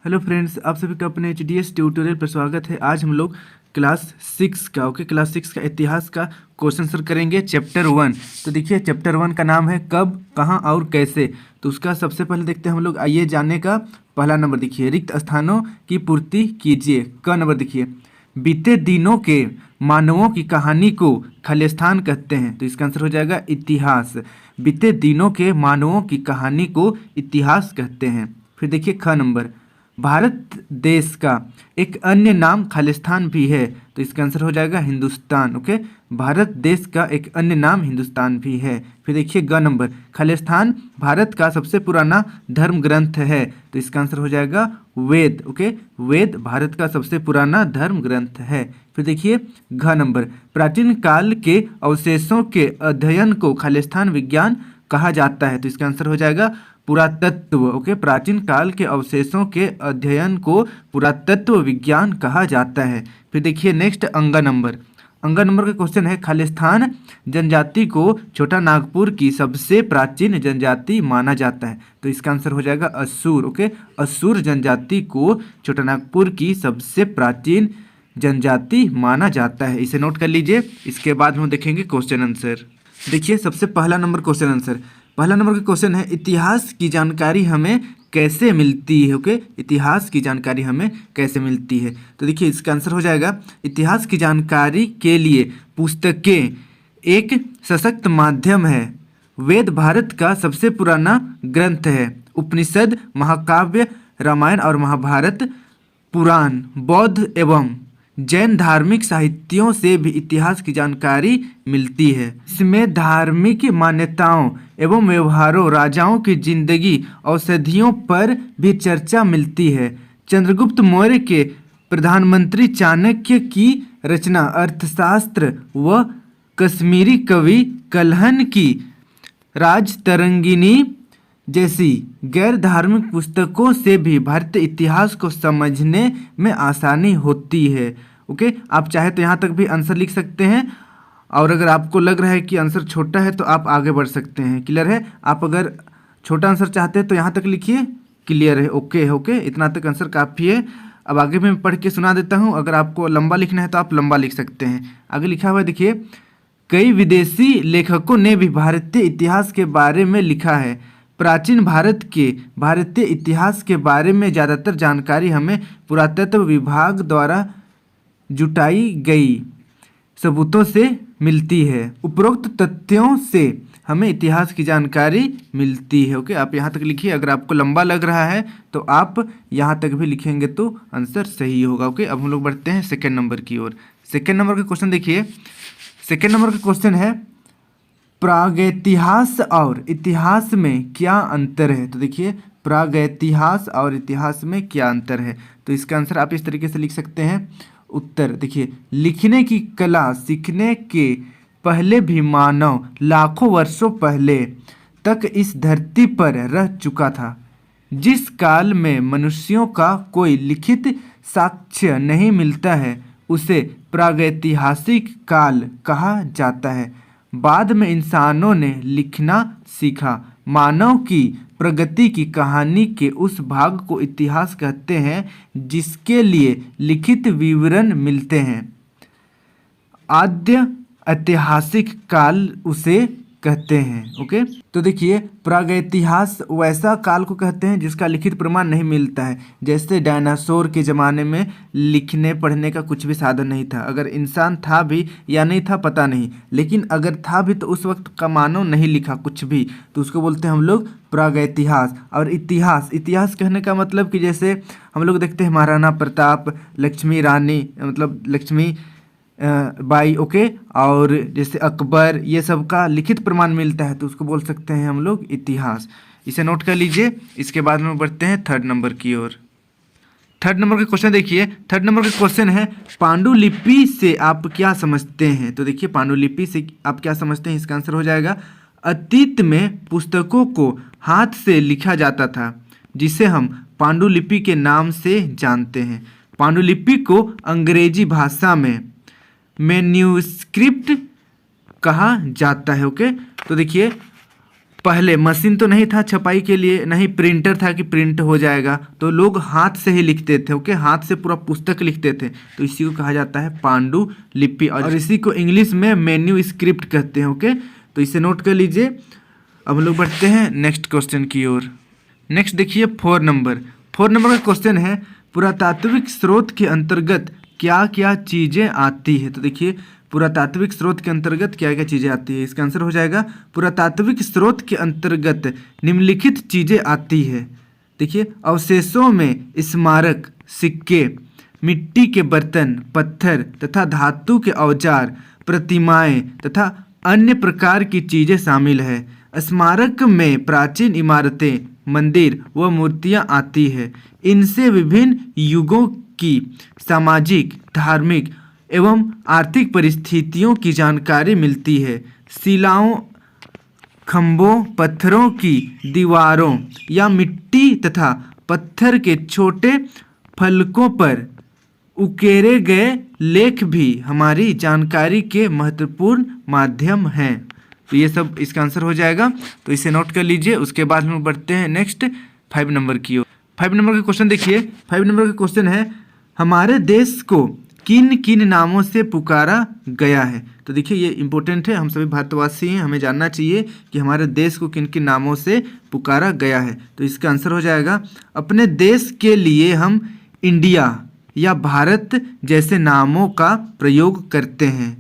Hello friends, आप सभी का अपने HDS ट्यूटोरियल पर स्वागत है। आज हम लोग क्लास सिक्स का इतिहास का क्वेश्चन आंसर करेंगे चैप्टर 1। तो देखिए चैप्टर 1 का नाम है कब, कहाँ और कैसे। तो उसका सबसे पहले देखते हैं हम लोग। आइए जानने का पहला नंबर देखिए, रिक्त स्थानों की पूर्ति कीजिए। क नंबर देखिए, बीते दिनों के मानवों की कहानी को खालिस्तान कहते हैं। तो इसका आंसर हो जाएगा इतिहास। बीते दिनों के मानवों की कहानी को इतिहास कहते हैं। फिर देखिए ख नंबर, भारत देश का एक अन्य नाम खालिस्तान भी है। तो इसका आंसर हो जाएगा हिंदुस्तान। ओके, भारत देश का एक अन्य नाम हिंदुस्तान भी है। फिर देखिए ग नंबर, खालिस्तान भारत का सबसे पुराना धर्म ग्रंथ है। तो इसका आंसर हो जाएगा वेद। ओके, वेद भारत का सबसे पुराना धर्म ग्रंथ है। फिर देखिए घ नंबर, प्राचीन काल के अवशेषों के अध्ययन को खालिस्तान विज्ञान कहा जाता है। तो इसका आंसर हो जाएगा पुरातत्व। ओके, प्राचीन काल के अवशेषों के अध्ययन को पुरातत्व विज्ञान कहा जाता है। फिर देखिए नेक्स्ट अंगा नंबर का क्वेश्चन है, खालिस्तान जनजाति को छोटा नागपुर की सबसे प्राचीन जनजाति माना जाता है। तो इसका आंसर हो जाएगा असुर। ओके, असुर जनजाति को छोटा नागपुर की सबसे प्राचीन जनजाति माना जाता है। इसे नोट कर लीजिए। इसके बाद हम देखेंगे क्वेश्चन आंसर। देखिए सबसे पहला नंबर क्वेश्चन आंसर, पहला नंबर का क्वेश्चन है, इतिहास की जानकारी हमें कैसे मिलती है। ओके, इतिहास की जानकारी हमें कैसे मिलती है। तो देखिए इसका आंसर हो जाएगा, इतिहास की जानकारी के लिए पुस्तकें एक सशक्त माध्यम है। वेद भारत का सबसे पुराना ग्रंथ है। उपनिषद, महाकाव्य, रामायण और महाभारत, पुराण, बौद्ध एवं जैन धार्मिक साहित्यों से भी इतिहास की जानकारी मिलती है। इसमें धार्मिक मान्यताओं एवं व्यवहारों, राजाओं की जिंदगी, औषधियों पर भी चर्चा मिलती है। चंद्रगुप्त मौर्य के प्रधानमंत्री चाणक्य की रचना, अर्थशास्त्र व कश्मीरी कवि कल्हण की राजतरंगिणी जैसी गैर धार्मिक पुस्तकों से भी भारतीय इतिहास को समझने में आसानी होती है। ओके, आप चाहे तो यहाँ तक भी आंसर लिख सकते हैं, और अगर आपको लग रहा है कि आंसर छोटा है तो आप आगे बढ़ सकते हैं। क्लियर है? आप अगर छोटा आंसर चाहते हैं तो यहाँ तक लिखिए। क्लियर है? ओके ओके, इतना तक आंसर काफ़ी है। अब आगे मैं पढ़ के सुना देता हूँ। अगर आपको लंबा लिखना है तो आप लंबा लिख सकते हैं। आगे लिखा हुआ है देखिए, कई विदेशी लेखकों ने भी भारतीय इतिहास के बारे में लिखा है। प्राचीन भारत के भारतीय इतिहास के बारे में ज़्यादातर जानकारी हमें पुरातत्व विभाग द्वारा जुटाई गई सबूतों से मिलती है। उपरोक्त तथ्यों से हमें इतिहास की जानकारी मिलती है। ओके, आप यहाँ तक लिखिए। अगर आपको लंबा लग रहा है तो आप यहाँ तक भी लिखेंगे तो आंसर सही होगा। ओके, अब हम लोग बढ़ते हैं सेकेंड नंबर की ओर। सेकेंड नंबर का क्वेश्चन देखिए, सेकेंड नंबर का क्वेश्चन है, प्रागैतिहास और इतिहास में क्या अंतर है। तो देखिए प्रागैतिहास और इतिहास में क्या अंतर है। तो इसका आंसर आप इस तरीके से लिख सकते हैं। उत्तर देखिए, लिखने की कला सीखने के पहले भी मानव लाखों वर्षों पहले तक इस धरती पर रह चुका था। जिस काल में मनुष्यों का कोई लिखित साक्ष्य नहीं मिलता है उसे प्रागैतिहासिक काल कहा जाता है। बाद में इंसानों ने लिखना सीखा। मानव की प्रगति की कहानी के उस भाग को इतिहास कहते हैं जिसके लिए लिखित विवरण मिलते हैं। आद्य ऐतिहासिक काल उसे कहते हैं। ओके, तो देखिए प्रागैतिहास वैसा काल को कहते हैं जिसका लिखित प्रमाण नहीं मिलता है। जैसे डायनासोर के ज़माने में लिखने पढ़ने का कुछ भी साधन नहीं था। अगर इंसान था भी या नहीं था पता नहीं, लेकिन अगर था भी तो उस वक्त का मानव नहीं लिखा कुछ भी, तो उसको बोलते हैं हम लोग प्रागैतिहास। और इतिहास कहने का मतलब कि जैसे हम लोग देखते हैं महाराणा प्रताप, लक्ष्मी रानी मतलब लक्ष्मी बाई, ओके, और जैसे अकबर, ये सब का लिखित प्रमाण मिलता है तो उसको बोल सकते हैं हम लोग इतिहास। इसे नोट कर लीजिए। इसके बाद में बढ़ते हैं थर्ड नंबर की ओर। थर्ड नंबर का क्वेश्चन देखिए, थर्ड नंबर का क्वेश्चन है, पांडुलिपि से आप क्या समझते हैं। तो देखिए पांडुलिपि से आप क्या समझते हैं, इसका आंसर हो जाएगा, अतीत में पुस्तकों को हाथ से लिखा जाता था जिसे हम पांडुलिपि के नाम से जानते हैं। पांडुलिपि को अंग्रेजी भाषा में मैन्यूस्क्रिप्ट कहा जाता है। ओके, तो देखिए पहले मशीन तो नहीं था छपाई के लिए, नहीं प्रिंटर था कि प्रिंट हो जाएगा, तो लोग हाथ से ही लिखते थे। ओके, हाथ से पूरा पुस्तक लिखते थे, तो इसी को कहा जाता है पांडुलिपि, और इसी को इंग्लिश में मेन्यू स्क्रिप्ट कहते हैं। ओके, तो इसे नोट कर लीजिए। अब हम लोग बढ़ते हैं नेक्स्ट क्वेश्चन की ओर। नेक्स्ट देखिए 4 नंबर का क्वेश्चन है, पुरातात्विक स्रोत के अंतर्गत क्या क्या चीज़ें आती है। तो देखिए पुरातात्विक स्रोत के अंतर्गत क्या क्या चीज़ें आती है, इसका आंसर हो जाएगा पुरातात्विक स्रोत के अंतर्गत निम्नलिखित चीज़ें आती है। देखिए अवशेषों में स्मारक, सिक्के, मिट्टी के बर्तन, पत्थर तथा धातु के औजार, प्रतिमाएं तथा अन्य प्रकार की चीज़ें शामिल है। स्मारक में प्राचीन इमारतें, मंदिर व मूर्तियां आती है। इनसे विभिन्न युगों की सामाजिक, धार्मिक एवं आर्थिक परिस्थितियों की जानकारी मिलती है। शिलाओं, खंभों, पत्थरों की दीवारों या मिट्टी तथा पत्थर के छोटे फलकों पर उकेरे गए लेख भी हमारी जानकारी के महत्वपूर्ण माध्यम हैं। तो ये सब इसका आंसर हो जाएगा, तो इसे नोट कर लीजिए। उसके बाद हम बढ़ते हैं नेक्स्ट 5 नंबर की ओर। 5 नंबर का क्वेश्चन देखिए। 5 नंबर का क्वेश्चन है, हमारे देश को किन किन नामों से पुकारा गया है। तो देखिए ये इंपॉर्टेंट है, हम सभी भारतवासी हैं, हमें जानना चाहिए कि हमारे देश को किन किन नामों से पुकारा गया है। तो इसका आंसर हो जाएगा, अपने देश के लिए हम इंडिया या भारत जैसे नामों का प्रयोग करते हैं।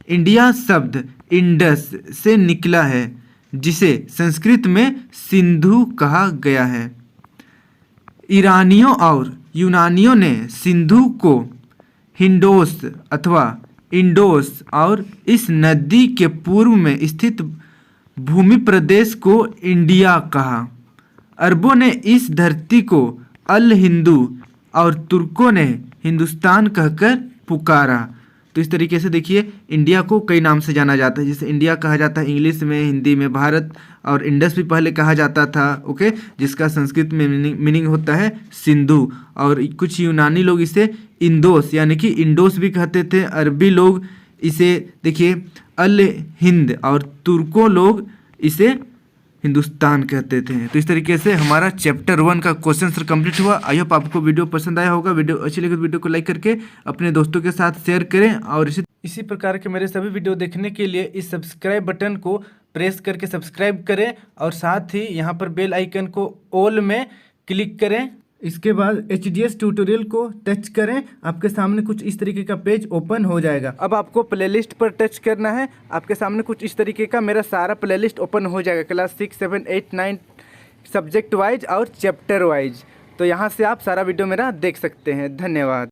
इंडिया शब्द इंडस से निकला है, जिसे संस्कृत में सिंधु कहा गया है। ईरानियों और यूनानियों ने सिंधु को हिंडोस अथवा इंडोस और इस नदी के पूर्व में स्थित भूमि प्रदेश को इंडिया कहा। अरबों ने इस धरती को अल हिंदू और तुर्कों ने हिंदुस्तान कहकर पुकारा। तो इस तरीके से देखिए इंडिया को कई नाम से जाना जाता है, जैसे इंडिया कहा जाता है इंग्लिश में, हिंदी में भारत, और इंडस भी पहले कहा जाता था। ओके, जिसका संस्कृत में मीनिंग होता है सिंधु, और कुछ यूनानी लोग इसे इंदोस यानी कि इंडोस भी कहते थे। अरबी लोग इसे देखिए अल हिंद, और तुर्कों लोग इसे हिंदुस्तान कहते थे। तो इस तरीके से हमारा चैप्टर 1 का क्वेश्चन आंसर कंप्लीट हुआ। आई होप आपको वीडियो पसंद आया होगा। वीडियो अच्छी लगे तो वीडियो को लाइक करके अपने दोस्तों के साथ शेयर करें, और इसी प्रकार के मेरे सभी वीडियो देखने के लिए इस सब्सक्राइब बटन को प्रेस करके सब्सक्राइब करें, और साथ ही यहाँ पर बेल आइकन को ऑल में क्लिक करें। इसके बाद HDS ट्यूटोरियल को टच करें, आपके सामने कुछ इस तरीके का पेज ओपन हो जाएगा। अब आपको प्लेलिस्ट पर टच करना है, आपके सामने कुछ इस तरीके का मेरा सारा प्लेलिस्ट ओपन हो जाएगा, क्लास 6, 7, 8, 9 सब्जेक्ट वाइज और चैप्टर वाइज। तो यहाँ से आप सारा वीडियो मेरा देख सकते हैं। धन्यवाद।